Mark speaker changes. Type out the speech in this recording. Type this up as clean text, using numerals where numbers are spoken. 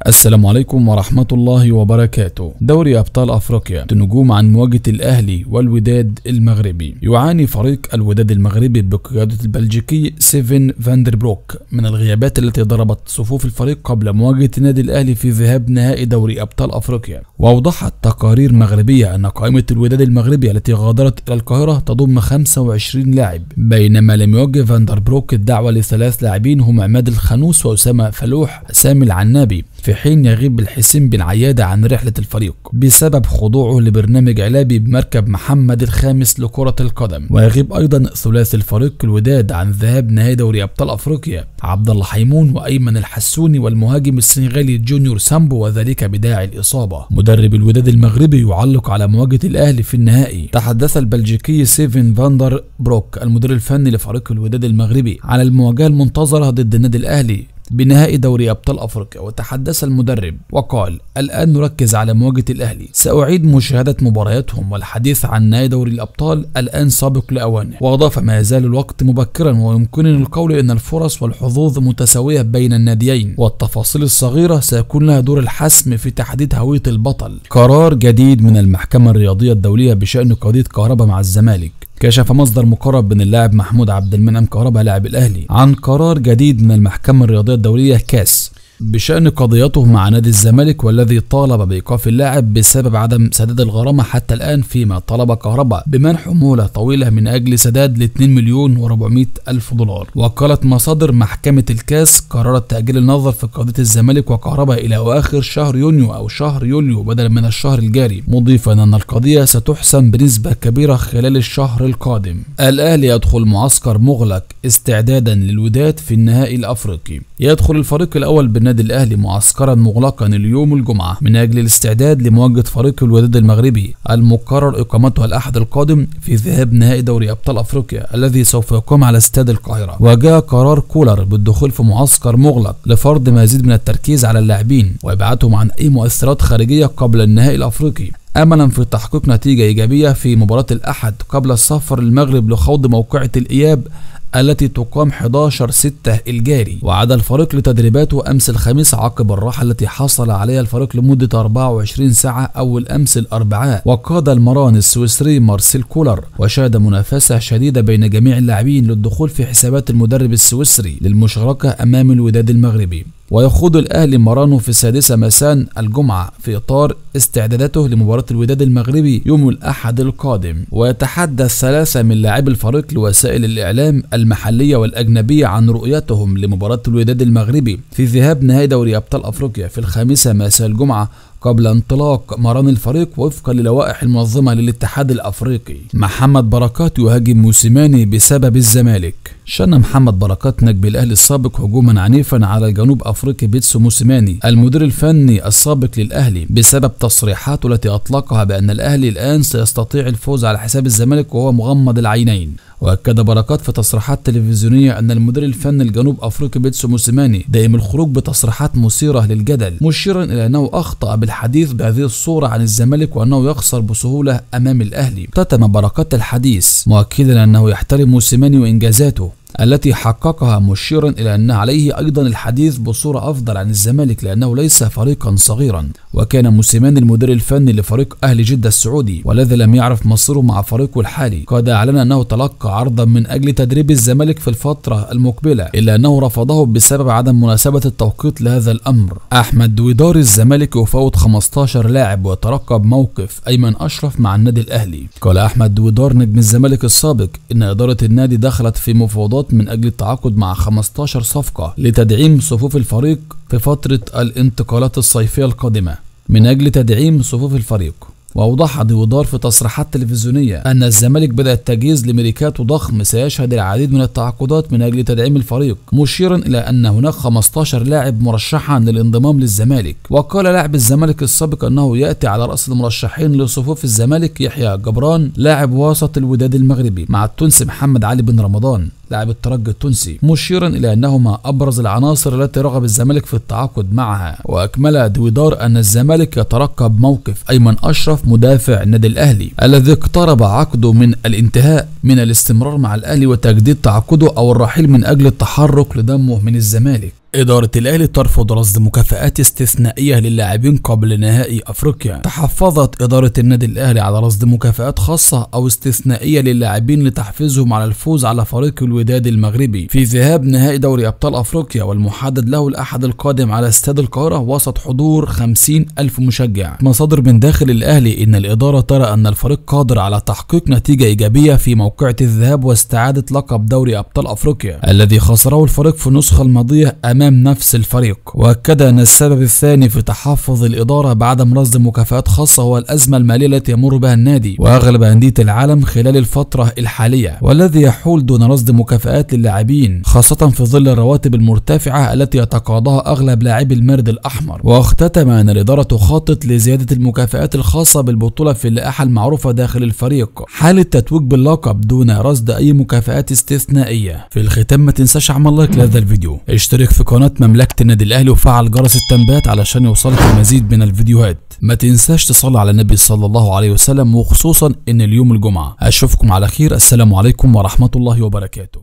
Speaker 1: السلام عليكم ورحمة الله وبركاته. دوري أبطال أفريقيا نجوم عن مواجهة الأهلي والوداد المغربي. يعاني فريق الوداد المغربي بقيادة البلجيكي سيفن فاندربروك من الغيابات التي ضربت صفوف الفريق قبل مواجهة النادي الأهلي في ذهاب نهائي دوري أبطال أفريقيا. وأوضحت تقارير مغربية أن قائمة الوداد المغربي التي غادرت إلى القاهرة تضم 25 لاعب، بينما لم يوجه فاندربروك الدعوة ل3 لاعبين هم عماد الخنوس وأسامة فلوح سامي العنابي، في حين يغيب الحسين بن عيادة عن رحلة الفريق بسبب خضوعه لبرنامج إعلامي بمركب محمد الخامس لكرة القدم. ويغيب أيضا ثلاثي الفريق الوداد عن ذهاب نهائي دوري أبطال أفريقيا عبد الله حيمون وأيمن الحسوني والمهاجم السنغالي جونيور سامبو، وذلك بداعي الإصابة. مدرب الوداد المغربي يعلق على مواجهة الأهلي في النهائي. تحدث البلجيكي سيفن فاندر بروك المدير الفني لفريق الوداد المغربي على المواجهة المنتظرة ضد النادي الأهلي بنهائي دوري أبطال أفريقيا. وتحدث المدرب وقال: الآن نركز على مواجهة الأهلي، سأعيد مشاهدة مبارياتهم والحديث عن نهائي دوري الأبطال الآن سابق لأوانه. وأضاف: ما يزال الوقت مبكرا ويمكنني القول أن الفرص والحظوظ متساوية بين الناديين، والتفاصيل الصغيرة سيكون لها دور الحسم في تحديد هوية البطل. قرار جديد من المحكمة الرياضية الدولية بشأن قضية كهربا مع الزمالك. كشف مصدر مقرب من اللاعب محمود عبد المنعم كهربا لاعب الأهلي عن قرار جديد من المحكمة الرياضية الدولية كاس بشأن قضيته مع نادي الزمالك، والذي طالب بإيقاف اللاعب بسبب عدم سداد الغرامة حتى الآن، فيما طلب كهربا بمنح حمولة طويلة من أجل سداد ل 2,400,000 دولار. وقالت مصادر محكمة الكاس قررت تأجيل النظر في قضية الزمالك وكهربا إلى أواخر شهر يونيو أو شهر يوليو بدلا من الشهر الجاري، مضيفا أن القضية ستحسم بنسبة كبيرة خلال الشهر القادم. الأهلي يدخل معسكر مغلق استعدادا للوداد في النهائي الأفريقي. يدخل الفريق الأول بالنادي الأهلي معسكرا مغلقا اليوم الجمعة من أجل الاستعداد لمواجهة فريق الوداد المغربي المقرر إقامتها الأحد القادم في ذهاب نهائي دوري أبطال أفريقيا الذي سوف يقام على استاد القاهرة. وجاء قرار كولر بالدخول في معسكر مغلق لفرض مزيد من التركيز على اللاعبين وإبعادهم عن أي مؤثرات خارجية قبل النهائي الأفريقي، أملا في تحقيق نتيجة إيجابية في مباراة الأحد قبل السفر للمغرب لخوض موقعة الإياب التي تقام 11/6 الجاري. وعاد الفريق لتدريباته أمس الخميس عقب الراحة التي حصل عليها الفريق لمدة 24 ساعة أول أمس الأربعاء. وقاد المران السويسري مارسيل كولر، وشهد منافسة شديدة بين جميع اللاعبين للدخول في حسابات المدرب السويسري للمشاركة أمام الوداد المغربي. ويخوض الأهلي مرانه في 6 مساء الجمعة في إطار استعداداته لمباراة الوداد المغربي يوم الأحد القادم. ويتحدث 3 من لاعبي الفريق لوسائل الإعلام المحلية والأجنبية عن رؤيتهم لمباراة الوداد المغربي في ذهاب نهائي دوري أبطال أفريقيا في 5 مساء الجمعة قبل انطلاق مران الفريق وفقا للوائح المنظمة للاتحاد الأفريقي. محمد بركات يهاجم موسيماني بسبب الزمالك. شن محمد بركات نجم الأهلي السابق هجوما عنيفا على الجنوب أفريقي بيتسو موسيماني المدير الفني السابق للأهلي بسبب تصريحاته التي أطلقها بأن الأهلي الآن سيستطيع الفوز على حساب الزمالك وهو مغمض العينين. وأكد بركات في تصريحات تلفزيونية أن المدير الفني الجنوب أفريقي بيتسو موسيماني دائم الخروج بتصريحات مثيرة للجدل، مشيرا إلى أنه أخطأ بالحديث بهذه الصورة عن الزمالك وأنه يخسر بسهولة أمام الأهلي. اختتم بركات الحديث مؤكدا أنه يحترم موسيماني وإنجازاته التي حققها، مشيرا إلى أن عليه أيضا الحديث بصورة أفضل عن الزمالك لأنه ليس فريقا صغيرا. وكان موسيماني المدير الفني لفريق أهلي جدة السعودي والذي لم يعرف مصيره مع فريقه الحالي. قد أعلن أنه تلقى عرضا من أجل تدريب الزمالك في الفترة المقبلة، إلا أنه رفضه بسبب عدم مناسبة التوقيت لهذا الأمر. أحمد دويدار الزمالك يفاوض 15 لاعب ويترقب موقف أيمن أشرف مع النادي الأهلي. قال أحمد دويدار نجم الزمالك السابق إن إدارة النادي دخلت في مفاوضات من أجل التعاقد مع 15 صفقة لتدعيم صفوف الفريق في فترة الانتقالات الصيفية القادمة من أجل تدعيم صفوف الفريق. وأوضح دويدار في تصريحات تلفزيونية أن الزمالك بدأ التجهيز لميركاتو ضخم سيشهد العديد من التعاقدات من أجل تدعيم الفريق، مشيرا إلى أن هناك 15 لاعب مرشحا للانضمام للزمالك. وقال لاعب الزمالك السابق أنه يأتي على رأس المرشحين لصفوف الزمالك يحيى جبران لاعب وسط الوداد المغربي مع التونسي محمد علي بن رمضان لاعب الترجي التونسي، مشيرا إلى أنهما أبرز العناصر التي رغب الزمالك في التعاقد معها. وأكمل دويدار أن الزمالك يترقب موقف أيمن أشرف مدافع النادي الأهلي الذي اقترب عقده من الانتهاء من الاستمرار مع الأهلي وتجديد تعاقده أو الرحيل من أجل التحرك لضمه من الزمالك. إدارة الأهلي ترفض رصد مكافآت استثنائية للاعبين قبل نهائي أفريقيا. تحفظت إدارة النادي الأهلي على رصد مكافآت خاصة أو استثنائية للاعبين لتحفيزهم على الفوز على فريق الوداد المغربي في ذهاب نهائي دوري أبطال أفريقيا، والمحدد له الأحد القادم على استاد القاهرة وسط حضور 50,000 مشجع. مصادر من داخل الأهلي إن الإدارة ترى أن الفريق قادر على تحقيق نتيجة إيجابية في موقعة الذهاب واستعادة لقب دوري أبطال أفريقيا الذي خسره الفريق في النسخة الماضية أمام نفس الفريق. وأكد أن السبب الثاني في تحفظ الإدارة بعدم رصد مكافآت خاصة هو الأزمة المالية التي يمر بها النادي وأغلب أندية العالم خلال الفترة الحالية، والذي يحول دون رصد مكافآت للاعبين خاصة في ظل الرواتب المرتفعة التي يتقاضاها أغلب لاعبي المارد الأحمر. واختتم أن الإدارة تخطط لزيادة المكافآت الخاصة بالبطولة في اللائحة المعروفة داخل الفريق حال التتويج باللقب دون رصد أي مكافآت استثنائية. في الختام ما تنساش اعمل لايك لهذا الفيديو، اشترك في قناة مملكة النادي الأهلي وفعل جرس التنبيهات علشان يوصلك المزيد من الفيديوهات. ما تنساش تصلي على النبي صلى الله عليه وسلم، وخصوصا ان اليوم الجمعة. اشوفكم على خير، السلام عليكم ورحمة الله وبركاته.